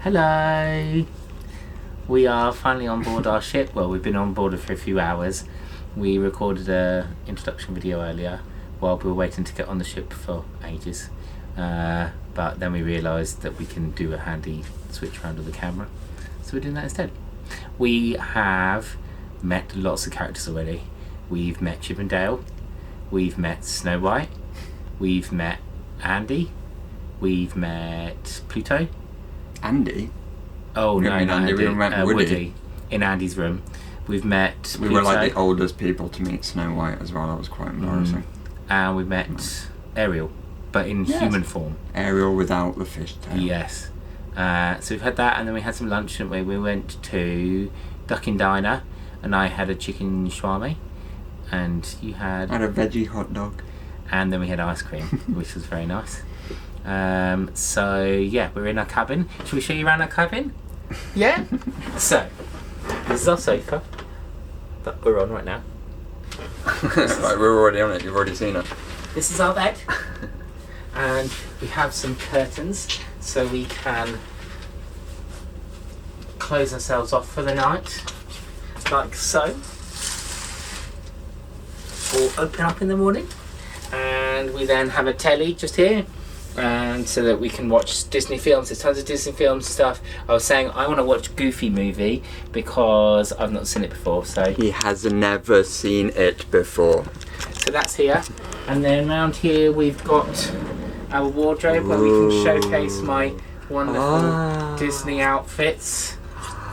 Hello! We are finally on board our ship. Well, we've been on board for a few hours. We recorded an introduction video earlier while we were waiting to get on the ship for ages. But then we realised that we can do a handy switch around of the camera. So we're doing that instead. We have met lots of characters already. We've met Chip and Dale. We've met Snow White. We've met Andy. We've met Pluto. Andy? Oh no, not Andy. We met Woody in Andy's room. We've met Pluto. We were like the oldest people to meet Snow White as well. That was quite embarrassing. And we met Ariel, but in human form. Ariel without the fishtail. Yes. So we've had that, and then we had some lunch, didn't we? We went to Ducking Diner, and I had a chicken shawarma, and you had... I had a veggie hot dog. And then we had ice cream, which was very nice. So yeah, we're in our cabin. Shall we show you around our cabin? Yeah? So, this is our sofa that we're on right now. Right, we're already on it, you've already seen it. This is our bed. And we have some curtains so we can close ourselves off for the night, like so, or open up in the morning. And we then have a telly just here, and so that we can watch Disney films. There's tons of Disney films and stuff. I was saying I want to watch Goofy movie because I've not seen it before. So he has never seen it before. So that's here, and then around here we've got our wardrobe where we can showcase my wonderful Disney outfits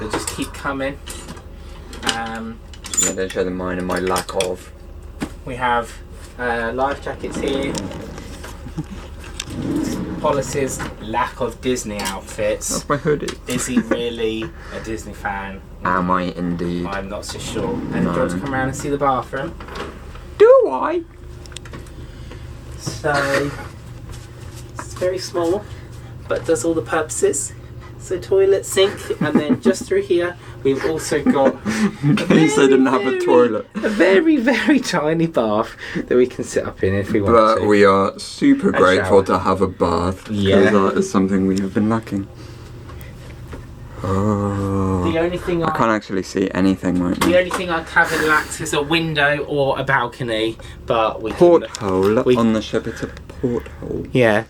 that just keep coming. Yeah, don't show them mine and my lack of. We have life jackets here. Hollis's lack of Disney outfits. That's my hoodie. Is he really a Disney fan? Am I indeed? I'm not so sure. And do you want to come around and see the bathroom? Do I? So it's very small, but does all the purposes. So toilet, sink, and then just through here we've also got in case they didn't have a toilet. A very, very tiny bath that we can sit up in if we want to. But we are super grateful to have a bath. Yeah. Because that is something we have been lacking. Oh. The only thing I can't actually see anything right now. The only thing our cabin lacks is a window or a balcony, but we porthole on the ship. It's a porthole. Yeah,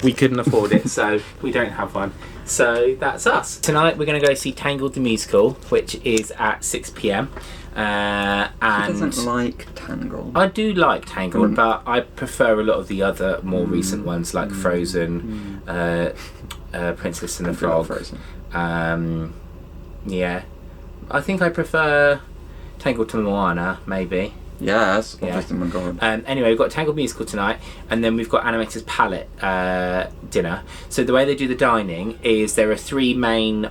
we couldn't afford it, so we don't have one. So that's us. Tonight we're going to go see Tangled the musical, which is at 6 p.m. And He doesn't like Tangled. I do like Tangled, but I prefer a lot of the other more recent ones like Frozen, Princess and the Frog. Frozen. Yeah, I think I prefer Tangled to Moana, maybe. Yes, obviously, my god. Anyway, we've got Tangled musical tonight, and then we've got Animator's Palette dinner. So the way they do the dining is there are three main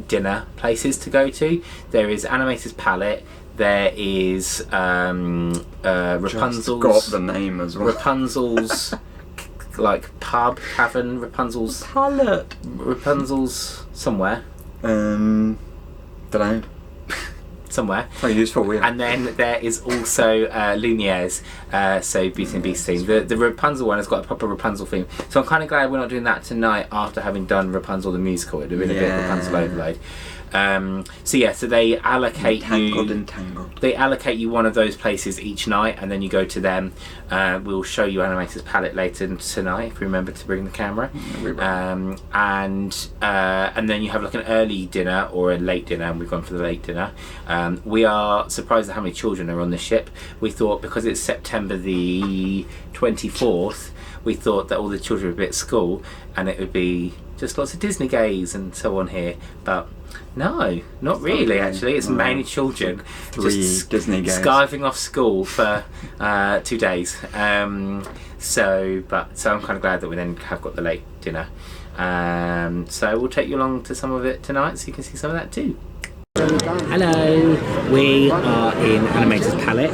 dinner places to go to. There is Animator's Palette. There is Rapunzel's. Just got the name as well. Rapunzel's like pub, tavern, Rapunzel's Palette. Rapunzel's somewhere. Don't know. Somewhere. How useful we are. And then there is also Lumiere's, so Beauty and Beast theme. The Rapunzel one has got a proper Rapunzel theme. So I'm kind of glad we're not doing that tonight after having done Rapunzel the musical. It would have been a bit of Rapunzel overload. So they allocate They allocate you one of those places each night, and then you go to them. We'll show you Animator's Palette later tonight if we remember to bring the camera. And then you have like an early dinner or a late dinner, and we've gone for the late dinner. We are surprised at how many children are on the ship. We thought because it's September the 24th, we thought that all the children would be at school and it would be just lots of Disney gays and so on here, but no, not really. Actually, it's mainly children just Disney gays skiving off school for 2 days. So I'm kind of glad that we then have got the late dinner. So we'll take you along to some of it tonight, so you can see some of that too. Hello, we are in Animator's Palette,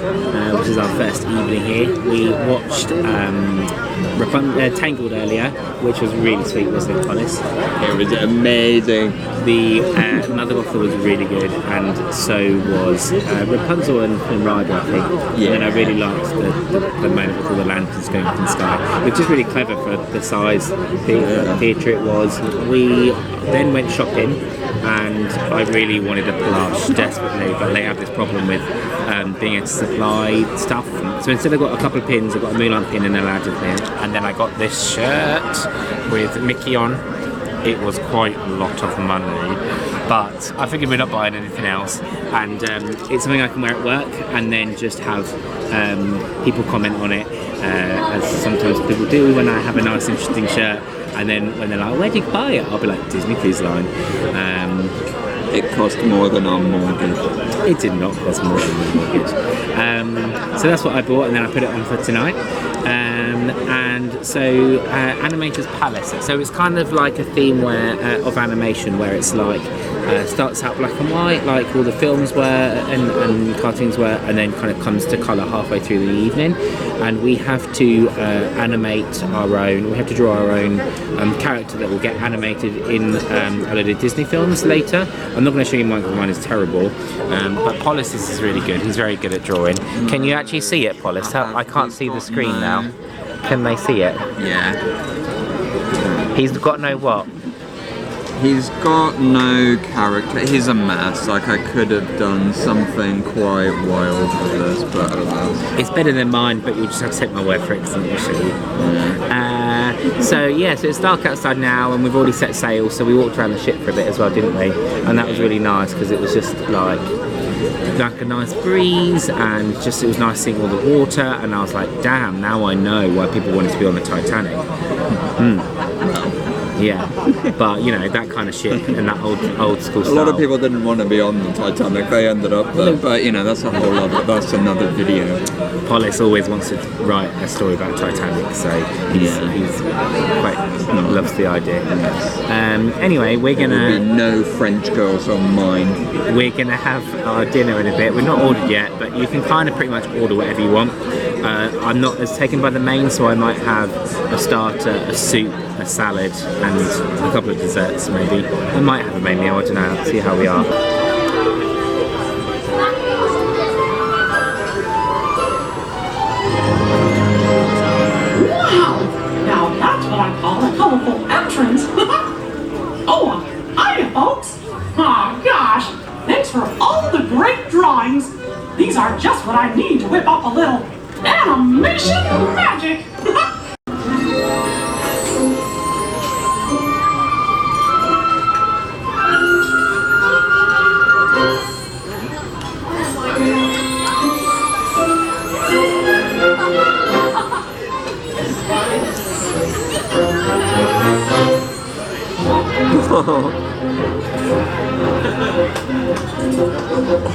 which is our first evening here. We watched Tangled earlier, which was really sweet, wasn't it, Hollis? It was amazing. the another author was really good, and so was Rapunzel and Ryder, I think. Yeah. And then I really liked the moment with all the lanterns going up in the sky, which is really clever for the size theatre it was. We then went shopping, and I really wanted a plush desperately, but they have this problem with being able to supply stuff. So instead I got a couple of pins, I got a Mulan pin and an Aladdin pin, and then I got this shirt with Mickey on. It was quite a lot of money, but I figured we're not buying anything else, and it's something I can wear at work and then just have people comment on it, as sometimes people do when I have a nice interesting shirt, and then when they're like, where'd you buy it? I'll be like, Disney Cruise Line. It cost more than our mortgage. It did not cost more than the mortgage. So that's what I bought, and then I put it on for tonight. And so Animator's Palace. So it's kind of like a theme of animation where it's like starts out black and white, like all the films were and cartoons were, and then kind of comes to colour halfway through the evening. And we have to animate our own. We have to draw our own character that will get animated in a load of Disney films later. I'm not going to show you mine because mine is terrible. But Polis is really good. He's very good at drawing. Can you actually see it, Polis? I can't see the screen now. Can they see it? Yeah. He's got no what? He's got no character. He's a mess. Like, I could have done something quite wild with this, but I don't know. It's better than mine, but you'll just have to take my word for it because I'm going to show you. So it's dark outside now, and we've already set sail, so we walked around the ship for a bit as well, didn't we? And that was really nice because it was just like a nice breeze, and just it was nice seeing all the water, and I was like, damn, now I know why people wanted to be on the Titanic. Yeah, but you know, that kind of shit and that old school style. A lot of people didn't want to be on the Titanic, they ended up there, but you know, that's that's another video. Polis always wants to write a story about Titanic, so he's quite loves the idea. Anyway, we're gonna... There will be no French girls on mine. We're gonna have our dinner in a bit. We're not ordered yet, but you can kind of pretty much order whatever you want. I'm not as taken by the main, so I might have a starter, a soup, a salad, and a couple of desserts maybe. I might have a main meal, I don't know, see how we are. Wow! Now that's what I call a colorful entrance! Oh, hi folks! Aw, gosh! Thanks for all the great drawings! These are just what I need to whip up a little animation magic!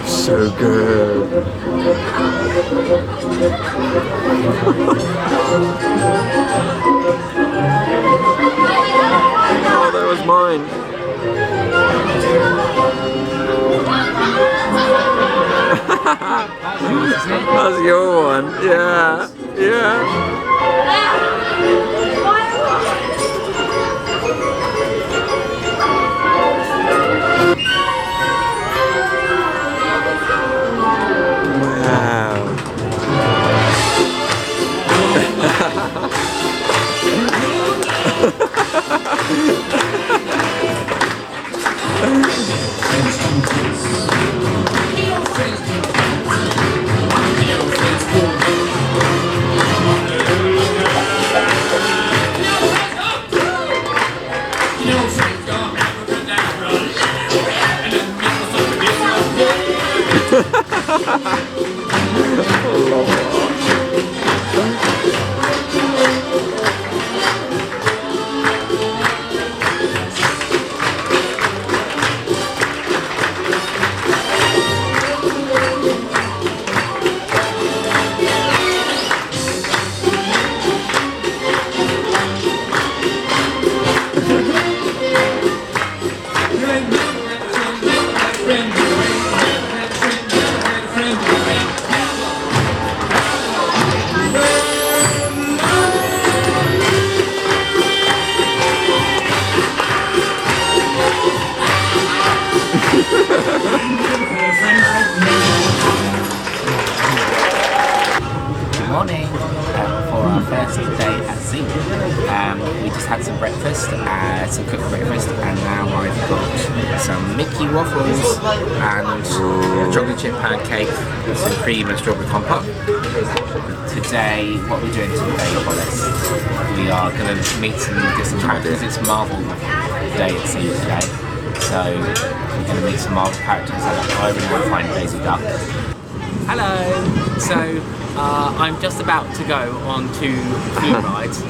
So good. Oh, that was mine. That's your one. Yeah. Yeah. Good morning. For our first day at Zoo, we just had some breakfast, some cooked breakfast, and now I've got some Mickey waffles and a chocolate chip pancake with some cream and strawberry compote. Today, what we're doing today, Wallace, we are going to meet some different characters. It's Marvel Day at Zoo today, so we're going to meet some Marvel characters, and I really want to find Daisy Duck. Hello! So, I'm just about to go on to food rides.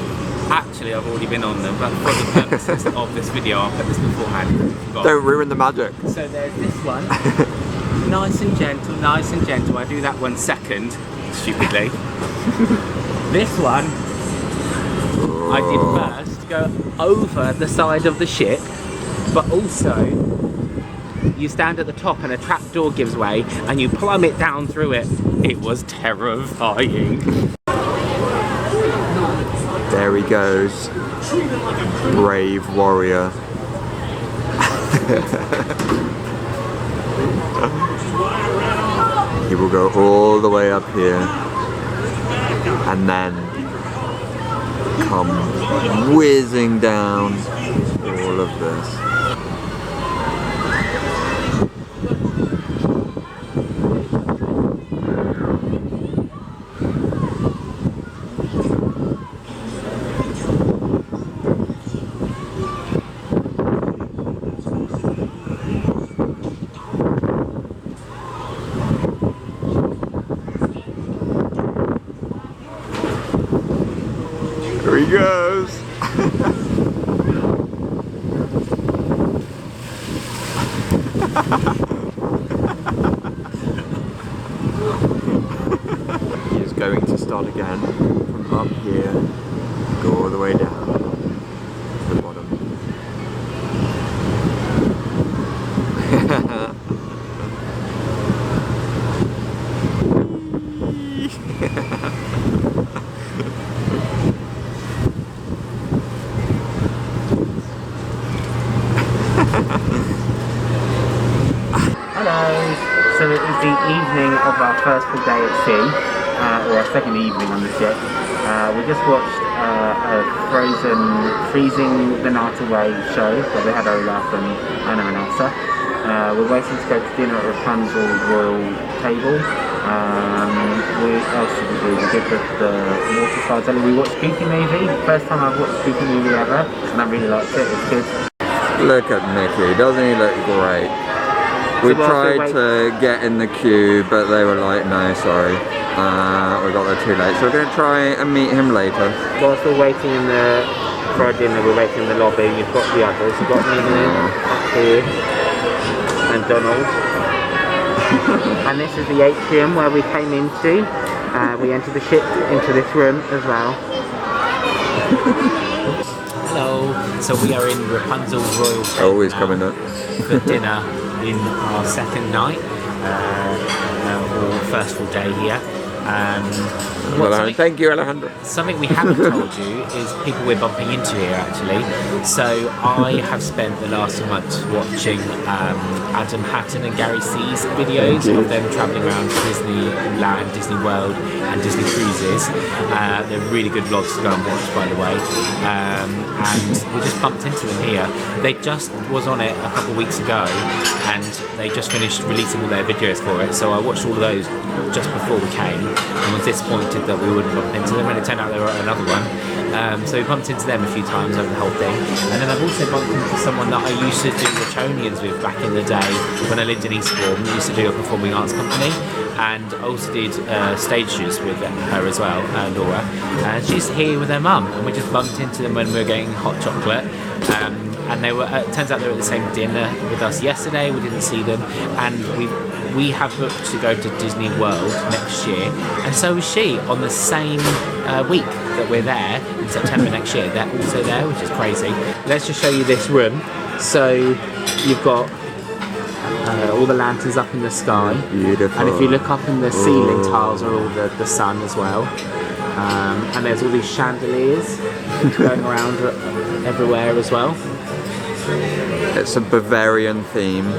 Actually, I've already been on them, but for the purposes of this video, I'll put this beforehand. Don't ruin the magic. So there's this one. Nice and gentle, nice and gentle. I do that one second, stupidly. This one, I did first, go over the side of the ship, but also you stand at the top and a trap door gives way and you plummet down through it. It was terrifying. There he goes. Brave warrior. He will go all the way up here and then come whizzing down all of this. Here he goes. He is going to start again from up here, go all the way down to the bottom. Hello! So it is the evening of our first full day at sea, or our second evening on the ship. We just watched a Freezing the Night Away show where they had Olaf and Anna and Elsa. We're waiting to go to dinner at Rapunzel's royal table. What else did we do? We did the water slides. We watched Goofy movie. First time I've watched Goofy movie ever, and I really liked it. It's good. Look at Mickey, doesn't he look great? We tried to get in the queue, but they were like, no, sorry, we got there too late. So we're going to try and meet him later. Whilst we're waiting for our dinner, we're waiting in the lobby. You've got the others. You've got me here and Donald. And this is the atrium where we came into. We entered the ship into this room as well. Hello. So we are in Rapunzel's royal table Always coming up for dinner in our second night, or first full day here. Thank you, Alejandro. Something we haven't told you is people we're bumping into here actually. So I have spent the last few months watching Adam Hatton and Gary C's videos of them travelling around Disneyland, Disney World and Disney Cruises. They're really good vlogs to go and watch, by the way. And we just bumped into them here. They just was on it a couple of weeks ago and they just finished releasing all their videos for it. So I watched all of those just before we came and was disappointed that we wouldn't bump into them, and it turned out they were at another one. So we bumped into them a few times over the whole thing. And then I've also bumped into someone that I used to do Retonians with back in the day when I lived in Eastbourne. We used to do a performing arts company, and I also did stage shows with her as well, Laura. And she's here with her mum, and we just bumped into them when we were getting hot chocolate. And they were. It turns out they were at the same dinner with us yesterday. We didn't see them, and we have booked to go to Disney World next year, and so is she on the same week that we're there in September next year. They're also there, which is crazy. Let's just show you this room. So you've got all the lanterns up in the sky. Beautiful. And if you look up in the ceiling tiles are all the sun as well. And there's all these chandeliers going around everywhere as well. It's a Bavarian theme.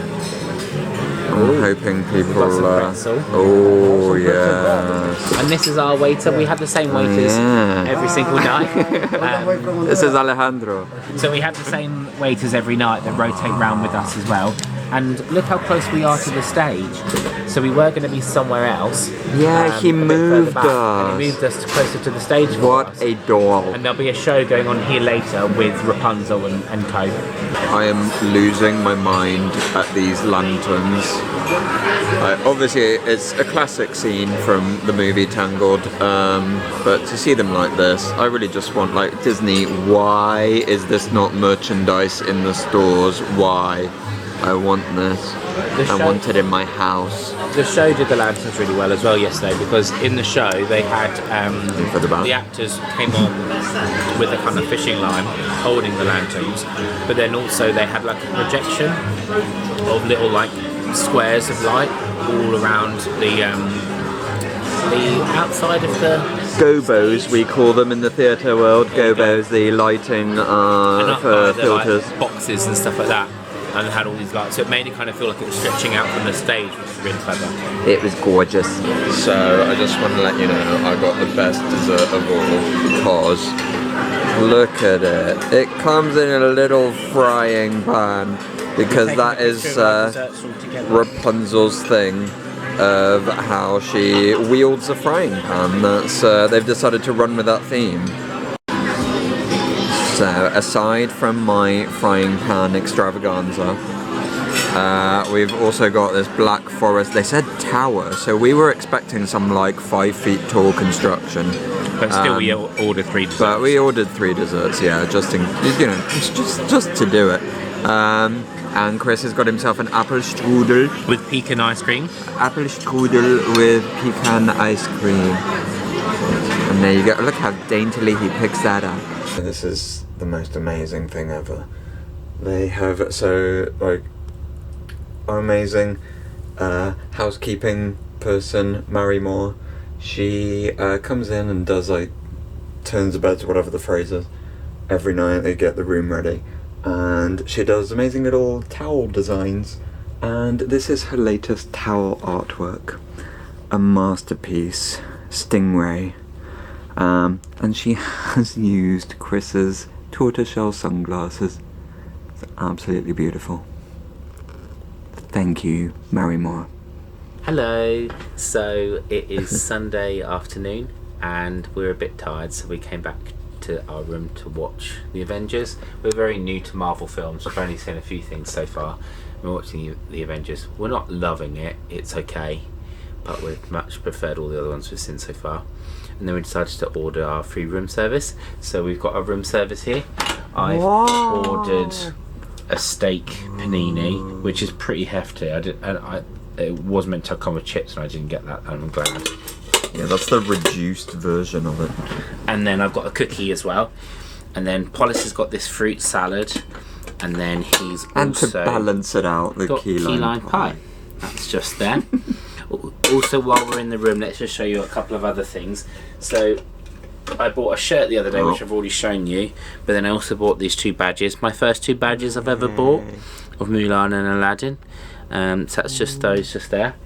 I'm hoping people. got some pretzel. Oh yes. And this is our waiter. We have the same waiters every single night. This is Alejandro. So we have the same waiters every night that rotate round with us as well. And look how close we are to the stage. So we were going to be somewhere else. Yeah, he a bit further moved back, us. And he moved us closer to the stage. for What us. a doll. And there'll be a show going on here later with Rapunzel and co. I am losing my mind at these lanterns. Obviously, it's a classic scene from the movie Tangled, but to see them like this, I really just want, like, Disney, why is this not merchandise in the stores? Why? I want this. I want it in my house. The show did the lanterns really well as well yesterday, because in the show they had the actors came on with a kind of fishing line holding the lanterns, but then also they had like a projection of little like squares of light all around the outside of the Gobos, we call them in the theatre world. Gobos, the lighting for filters. Like, boxes and stuff like that. And had all these lights, so it made it kind of feel like it was stretching out from the stage, which is really clever. It was gorgeous. So I just want to let you know I got the best dessert of all, because look at it. It comes in a little frying pan, because that is Rapunzel's thing of how she wields a frying pan. That's they've decided to run with that theme. So, aside from my frying pan extravaganza, we've also got this Black Forest. They said tower, so we were expecting some like 5 feet tall construction. But still, we ordered 3 desserts. But we ordered 3 desserts, yeah, just to do it. And Chris has got himself an apple strudel with pecan ice cream. Apple strudel with pecan ice cream. And there you go. Look how daintily he picks that up. This is the most amazing thing ever. They have our amazing housekeeping person, Mary Moore. She comes in and does turns the beds, whatever the phrase is. Every night they get the room ready, and she does amazing little towel designs. And this is her latest towel artwork, a masterpiece, Stingray. And she has used Chris's tortoiseshell sunglasses. It's absolutely beautiful. Thank you, Mary Moore. Hello. So it is Sunday afternoon and we're a bit tired, so we came back to our room to watch The Avengers. We're very new to Marvel films. We've only seen a few things so far. We're watching The Avengers. We're not loving it. It's okay. But we've much preferred all the other ones we've seen so far. And then we decided to order our free room service. So we've got our room service here. I've ordered a steak panini, which is pretty hefty. It was meant to come with chips, and I didn't get that. I'm glad. Yeah, that's the reduced version of it. And then I've got a cookie as well. And then Polis has got this fruit salad. And then he's and also to balance it out, the key lime pie. That's just there. Also, while we're in the room, let's just show you a couple of other things. So I bought a shirt the other day, which I've already shown you, but then I also bought these 2 badges. My first 2 badges I've ever bought of Mulan and Aladdin. So that's just those just there.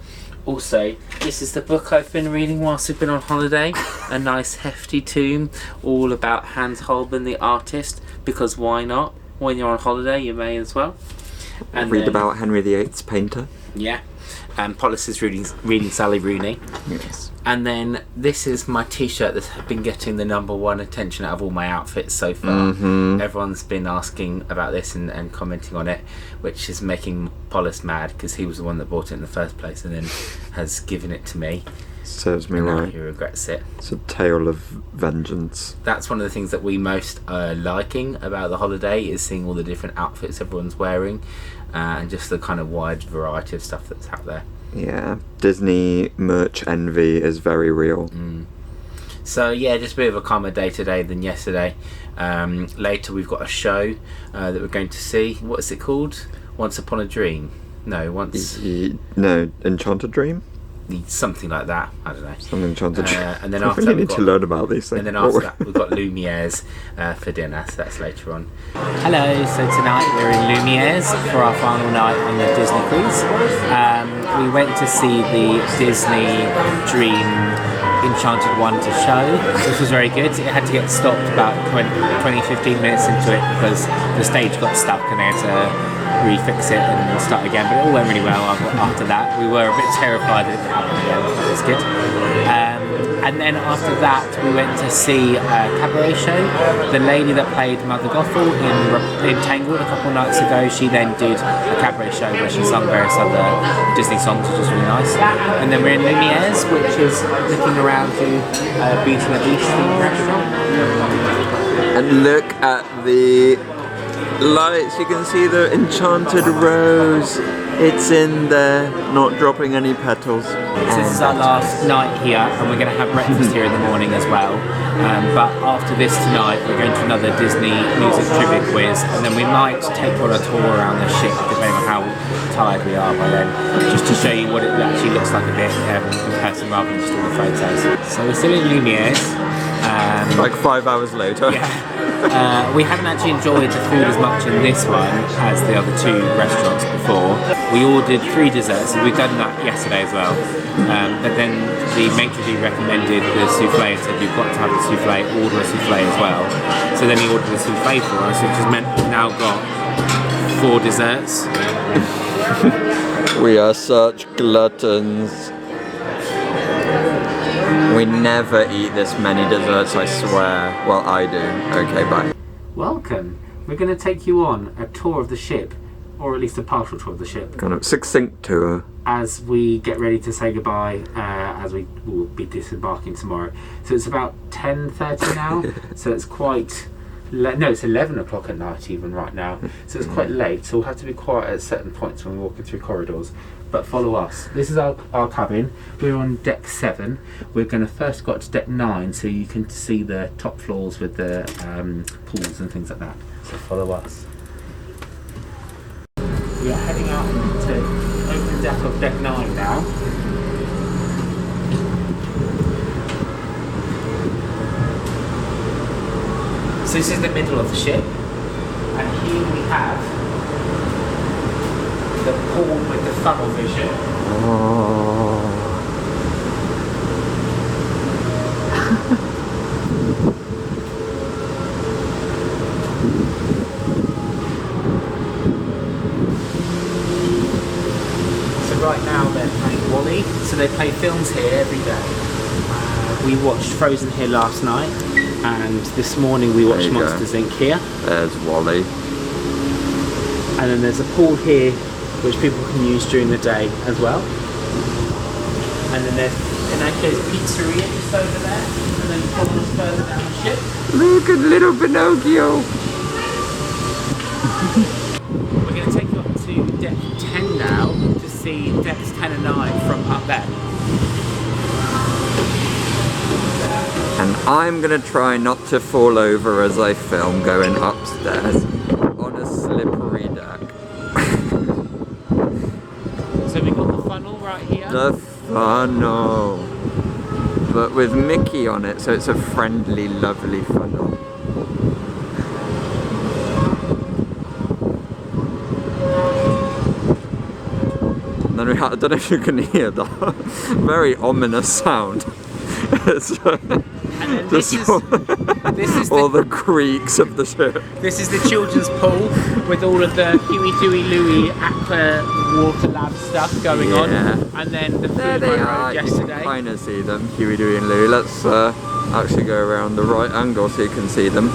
Also, this is the book I've been reading whilst I've been on holiday. A nice hefty tome all about Hans Holbein the artist, because why not? When you're on holiday you may as well. And read about Henry VIII's painter. Yeah. And Polis is reading Sally Rooney. Yes. And then this is my t-shirt that's been getting the #1 attention out of all my outfits so far. Everyone's been asking about this and commenting on it, which is making Polis mad, because he was the one that bought it in the first place and then has given it to me. Serves me and now right. he regrets it. It's a tale of vengeance. That's one of the things that we most are liking about the holiday, is seeing all the different outfits everyone's wearing. And just the kind of wide variety of stuff that's out there. Yeah, Disney merch envy is very real. So yeah, just a bit of a calmer day today than yesterday. Later we've got a show that we're going to see. What is it called? Once Upon a Dream? No, No, Enchanted Dream? something like that. I don't know. Some enchanted. And then I after really that, need to learn about these things. and then after that, we've got Lumiere's for dinner, so that's later on. Hello, so tonight we're in Lumiere's for our final night on the Disney cruise. We went to see the Disney Dream Enchanted Wonder show, which was very good. It had to get stopped about 15 minutes into it because the stage got stuck and they had to refix it and start again, but it all went really well after that. We were a bit terrified that it happened again, but it was good. And then after that we went to see a cabaret show. The lady that played Mother Gothel in Tangled a couple of nights ago, she then did a cabaret show where she sung various other Disney songs, which was really nice. And then we're in Lumiere's, which is looking around to Beauty and the Beast restaurant. And look at the lights, you can see the enchanted rose. It's in there, not dropping any petals. So this is our last night here, and we're going to have breakfast here in the morning as well. But after this tonight, we're going to another Disney music trivia quiz, and then we might take on a tour around the ship, depending on how tired we are by then, just to show you what it actually looks like a bit in person rather than just all the photos. So we're still in Lumiere's. Like 5 hours later. Yeah. We haven't actually enjoyed the food as much in this one as the other two restaurants before. We ordered 3 desserts, and we've done that yesterday as well. But then the maitre d' recommended the souffle and said you've got to have the souffle, order a souffle as well. So then he ordered a souffle for us, which has meant we've now got 4 desserts. We are such gluttons. We never eat this many desserts, I swear. Well, I do. Okay, bye. Welcome. We're going to take you on a tour of the ship, or at least a partial tour of the ship, Kind of succinct tour. as we get ready to say goodbye, as we will be disembarking tomorrow. So it's about 10:30 now, so it's quite... no, it's 11 o'clock at night even right now, so it's quite late, so we'll have to be quiet at certain points when we're walking through corridors. But follow us. This is our cabin. We're on deck 7. We're going to first go up to deck 9 so you can see the top floors with the pools and things like that. So follow us. We are heading out to open deck of deck 9 now. So this is the middle of the ship, and here we have the pool with the funnel vision. So right now they're playing Wally, so they play films here every day. We watched Frozen here last night, and this morning we watched Monsters Inc. here. There's Wally. And then there's a pool here which people can use during the day as well. And then there's Pinocchio's Pizzeria just over there, and then pools further down the ship. Look at little Pinocchio. We're going to take you up to deck 10 now to see decks 10 and 9 from up there. And I'm gonna try not to fall over as I film going upstairs on a slippery deck. So we got the funnel right here. The funnel. But with Mickey on it, so it's a friendly, lovely funnel. And then we I don't know if you can hear the very ominous sound. It's, And then this is all the creaks of the ship. This is the children's pool with all of the Huey, Dewey, Louie Aqua Water Lab stuff going on. And then the There food they I are. rode You yesterday. can kind of see them, Huey, Dewey and Louie. Let's actually go around the right angle so you can see them.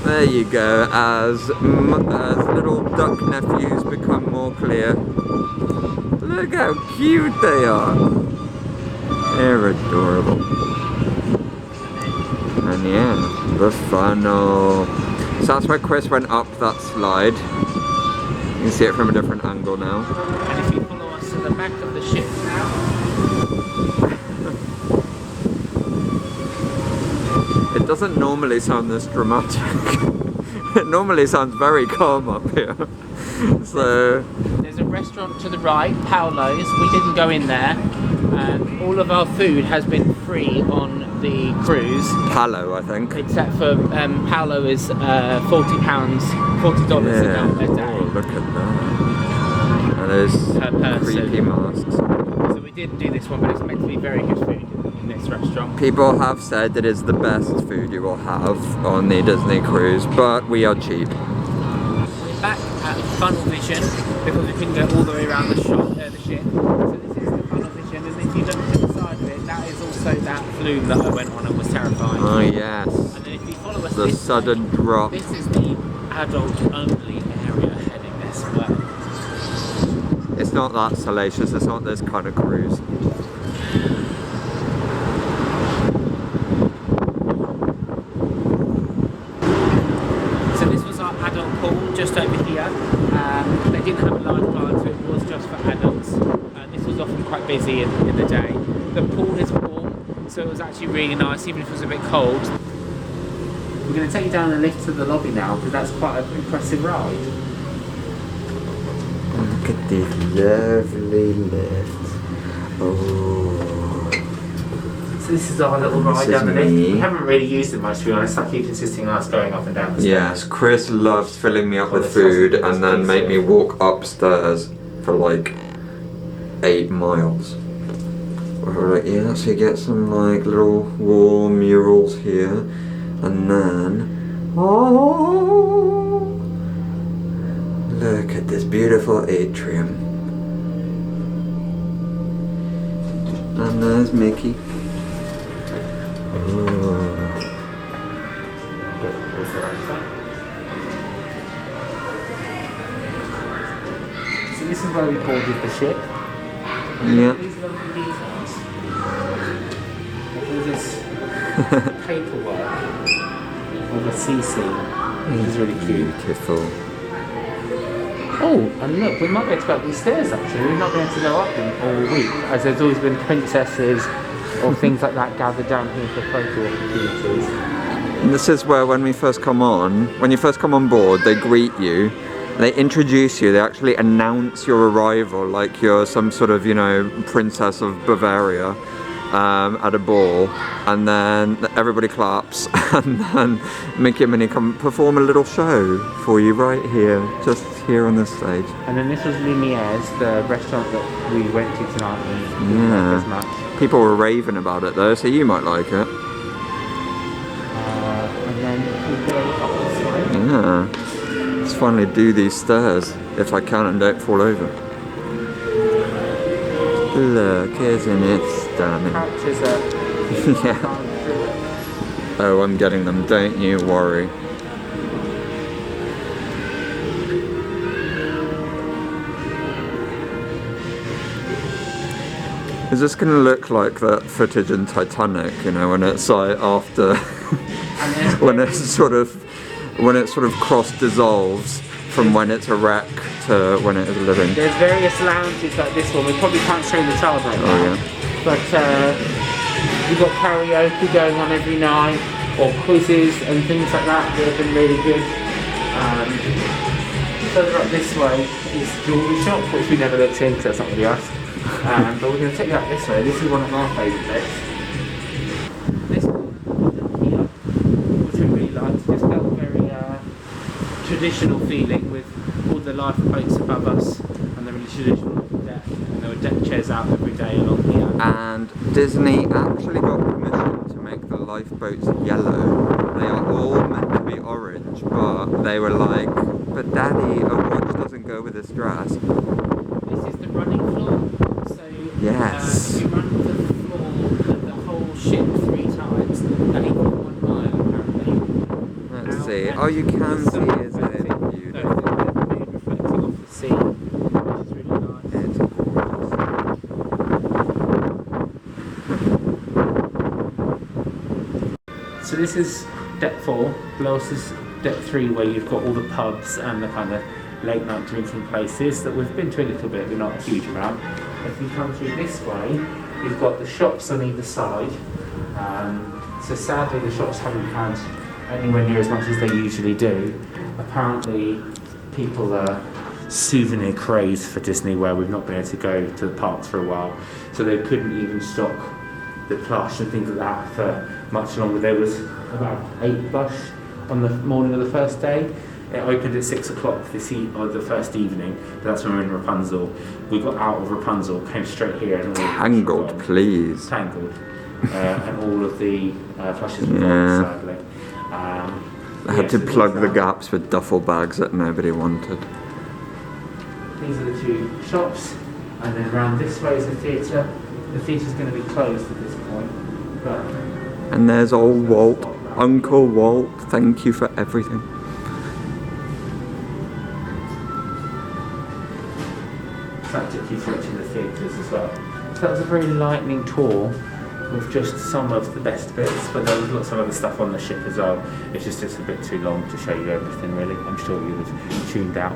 There you go, as little duck nephews become more clear. Look how cute they are. They're adorable. And yeah, the funnel. So that's where Chris went up that slide. You can see it from a different angle now. And if you follow us to the back of the ship now. It doesn't normally sound this dramatic. It normally sounds very calm up here. So There's a restaurant to the right, Paolo's. We didn't go in there. All of our food has been free on the cruise, Palo, I think. except for Paolo is £40 Yeah. a day. Oh, look at that. And those Per person. creepy masks. So we didn't do this one, but it's meant to be very good food in this restaurant. People have said it is the best food you will have on the Disney cruise, but we are cheap. We're back at Funnel Vision because we couldn't go all the way around the ship. So this is the Funnel Vision, and if you look to the side of it, that is also that flume that I went on and was terrifying. Oh yes. And then if you follow us The this sudden way, drop. this is the adult-only area heading this way. It's not that salacious, it's not this kind of cruise. So this was our adult pool just over here. They didn't have a lifeguard, so it was just for adults. This was often quite busy in the day. The pool is warm, so it was actually really nice, even if it was a bit cold. We're going to take you down the lift to the lobby now, because that's quite an impressive ride. Look at this lovely lift. Oh. So this is our little ride This down the is lift. me. We haven't really used it much, to be honest. I keep insisting on us going up and down the stairs. Yes, Chris loves filling me up with food and then make me walk upstairs for like 8 miles. We're like, yeah, so you get some like little wall murals here, and then oh, look at this beautiful atrium. And there's Mickey. Oh. So this is where we boarded the ship. Yeah. These lovely details. All this paperwork of a sea scene, which is really cute. Beautiful. Oh, and look, we might be able to go up these stairs actually. We've not been able to go up them all week, as there's always been princesses or things like that gathered down here for photo opportunities. And this is where when you first come on board, they greet you, they introduce you, they actually announce your arrival like you're some sort of, you know, princess of Bavaria at a ball, and then everybody claps, and then Mickey and Minnie come perform a little show for you right here, just here on this stage. And then this was Lumiere's, the restaurant that we went to tonight and didn't Yeah. like as much. People were raving about it though, so you might like it. And then we go up this way. Yeah. Let's finally do these stairs, if I can and don't fall over. Look, isn't it stunning? Characters are Yeah. Oh, I'm getting them, don't you worry. Is this going to look like that footage in Titanic, you know, when it's like after, when it sort of cross dissolves from when it's a wreck to when it is living? There's various lounges like this one. We probably can't show the child right now. Oh yeah. But we've got karaoke going on every night, or quizzes and things like that that have been really good. Further up this way is jewellery shop, which we never looked in because that's not really us. But we're going to take you up this way. This is one of our favourite bits. This one here, which we really liked, just felt very traditional feeling with all the lifeboats above us and the really traditional deck. And there were deck chairs out every day along here. And Disney actually got permission to make the lifeboats yellow. They are all meant to be orange, but they were like, but Daddy, orange doesn't go with this dress. This is the running floor. So Yes. if you run to the floor of the whole ship 3 times, that equals 1 mile apparently. Let's Now, see. and Oh, you the can sun see, isn't it? reflecting- no, Beautiful. the moon reflecting off the sea, which is really nice. It's gorgeous. So this is deck 4, below us is deck 3, where you've got all the pubs and the kind of late night drinking places that we've been to a little bit, but not a huge amount. If you come through this way, you've got the shops on either side. So sadly the shops haven't had anywhere near as much as they usually do. Apparently people are souvenir craze for Disney where we've not been able to go to the parks for a while, so they couldn't even stock the plush and things like that for much longer. There was about 8 plush on the morning of the first day. It opened at 6 o'clock the first evening, but that's when we were in Rapunzel. We got out of Rapunzel, came straight here, and all Tangled, please. Tangled, and all of the plushes were gone, sadly. I had to plug the gaps with duffel bags that nobody wanted. These are the 2 shops, and then around this way is the theatre. The theatre's going to be closed at this point, but... And there's old Walt, Uncle Walt, thank you for everything. That took you to watching the theatres as well. So that was a very lightning tour with just some of the best bits, but there was lots of other stuff on the ship as well. It's just a bit too long to show you everything, really. I'm sure you would have tuned out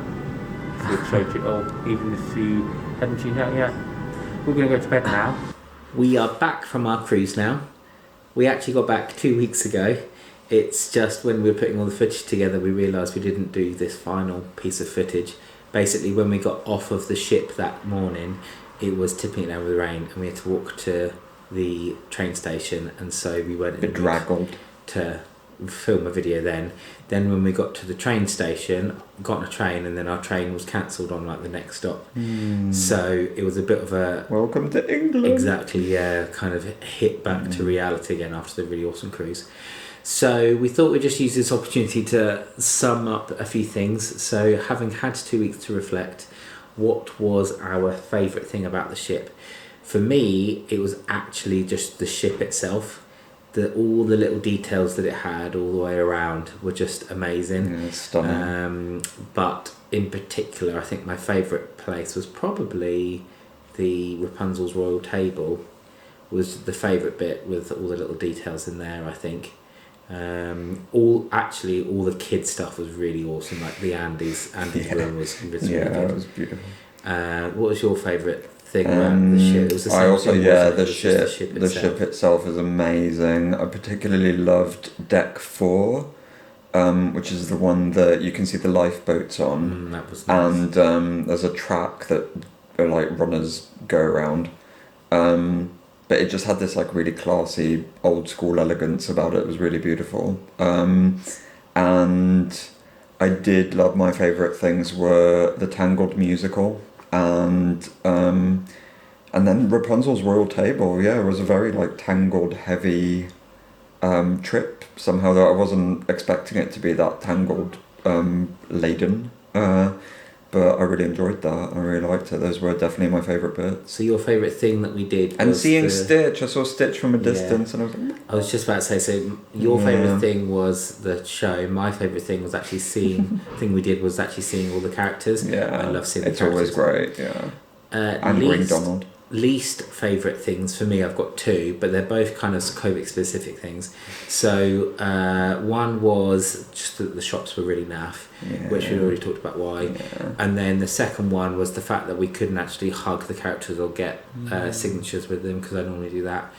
if we showed you all, even if you hadn't tuned out yet. We're going to go to bed now. We are back from our cruise now. We actually got back 2 weeks ago. It's just when we were putting all the footage together, we realised we didn't do this final piece of footage. Basically, when we got off of the ship that morning, it was tipping it down with rain, and we had to walk to the train station, and so we weren't Bedraggled to film a video then. Then when we got to the train station, got on a train, and then our train was cancelled on like the next stop. So it was a bit of a... Welcome to England. Exactly, yeah, kind of hit back to reality again after the really awesome cruise. So we thought we'd just use this opportunity to sum up a few things. So having had 2 weeks to reflect, what was our favourite thing about the ship? For me, it was actually just the ship itself. All the little details that it had all the way around were just amazing. Yeah, stunning. But in particular, I think my favourite place was probably the Rapunzel's Royal Table. Was the favourite bit with all the little details in there, I think. All the kid stuff was really awesome. Like the Andy's room was really good. Yeah, it was beautiful. What was your favourite thing about the ship? It was the same I also, thing, yeah, wasn't it? the ship itself is amazing. I particularly loved Deck 4, which is the one that you can see the lifeboats on. That was nice. And there's a track that like runners go around. But it just had this like really classy old school elegance about it. It was really beautiful. And I did love, my favourite things were the Tangled musical and then Rapunzel's Royal Table. Yeah, it was a very like Tangled heavy trip somehow, though I wasn't expecting it to be that Tangled laden. But I really enjoyed that. I really liked it. Those were definitely my favourite bits. So your favourite thing that we did and was seeing Stitch. I saw Stitch from a distance, and I was like, I was just about to say, so your favourite thing was the show. My favourite thing was actually seeing thing we did was actually seeing all the characters. yeah, I love seeing the it's characters. always great. Yeah, and Ring Donald. Least favourite things for me, I've got 2, but they're both kind of COVID specific things. So one was just that the shops were really naff, which we already talked about why. And then the second one was the fact that we couldn't actually hug the characters or get signatures with them, because I normally do that.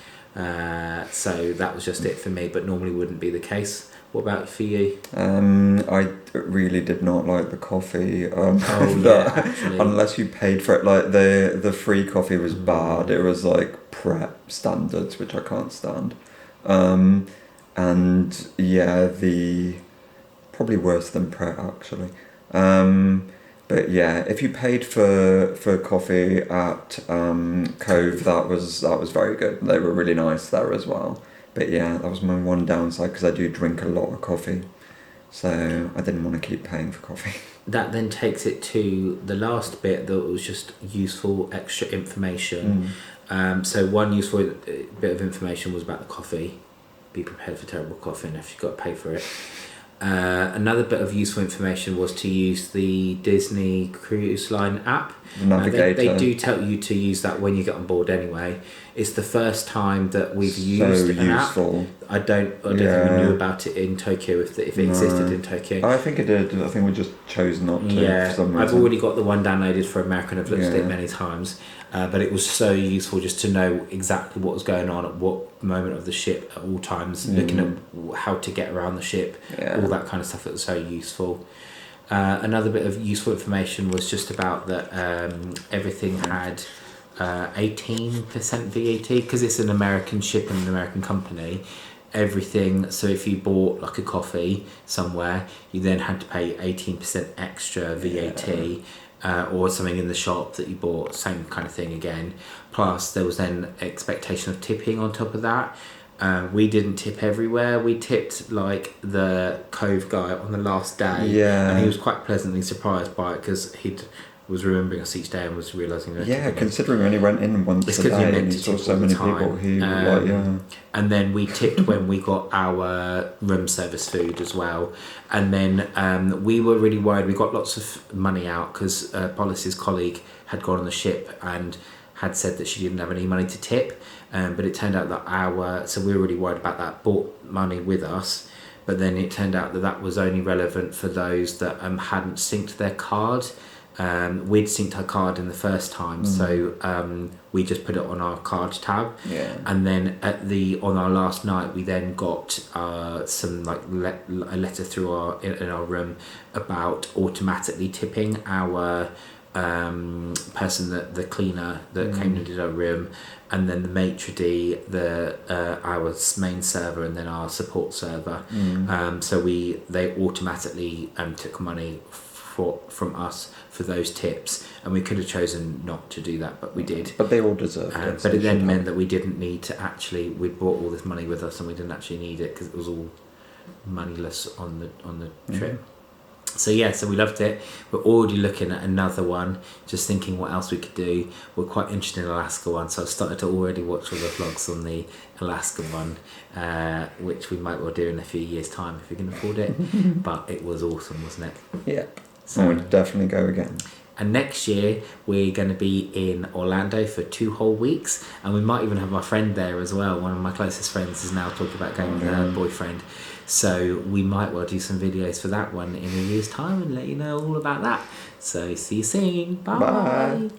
So that was just it for me, but normally wouldn't be the case. What about for you? I really did not like the coffee. Unless you paid for it. Like the free coffee was bad. It was like prep standards, which I can't stand. And yeah, probably worse than prep actually. But yeah, if you paid for coffee at Cove, that was very good. They were really nice there as well. But yeah, that was my one downside, because I do drink a lot of coffee, so I didn't want to keep paying for coffee. That then takes it to the last bit that was just useful extra information. So one useful bit of information was about the coffee. Be prepared for terrible coffee, and if you've got to pay for it. Another bit of useful information was to use the Disney Cruise Line app. The navigator. They do tell you to use that when you get on board anyway. It's the first time that we've used an useful. app. I don't think we knew about it in Tokyo, if it existed in Tokyo. I think it did. I think we just chose not to. Yeah, for some reason. I've already got the one downloaded for America, and I've looked at it many times. But it was so useful just to know exactly what was going on at what moment of the ship at all times, looking at how to get around the ship, all that kind of stuff that was so useful. Another bit of useful information was just about that everything had 18% VAT because it's an American ship and an American company. Everything, so if you bought like a coffee somewhere, you then had to pay 18% extra VAT. Or something in the shop that you bought, same kind of thing again. Plus, there was then expectation of tipping on top of that. We didn't tip everywhere. We tipped like the Cove guy on the last day, and he was quite pleasantly surprised by it because he was remembering us each day and was realising. Considering we only went in once a day and he saw so many people, he And then we tipped when we got our room service food as well. And then we were really worried. We got lots of money out because Policy's colleague had gone on the ship and had said that she didn't have any money to tip. But it turned out that so we were really worried about that, brought money with us. But then it turned out that that was only relevant for those that hadn't synced their card. We'd synced our card in the first time, so we just put it on our card tab. And then on our last night, we then got some like a letter through in our room about automatically tipping our person, the cleaner that came and did our room, and then the maitre d', our main server, and then our support server. So they automatically took money from us for those tips, and we could have chosen not to do that, but we did. But they all deserved it. But it then meant that we didn't need to actually. We brought all this money with us, and we didn't actually need it because it was all moneyless on the trip. So we loved it. We're already looking at another one, just thinking what else we could do. We're quite interested in the Alaska one, so I've started to already watch all the vlogs on the Alaska one, which we might well do in a few years' time if we can afford it. But it was awesome, wasn't it? Yeah. So I would definitely go again. And next year we're going to be in Orlando for 2 whole weeks, and we might even have our friend there as well. One of my closest friends is now talking about going with her boyfriend, so we might well do some videos for that one in a year's time and let you know all about that. So see you soon. Bye.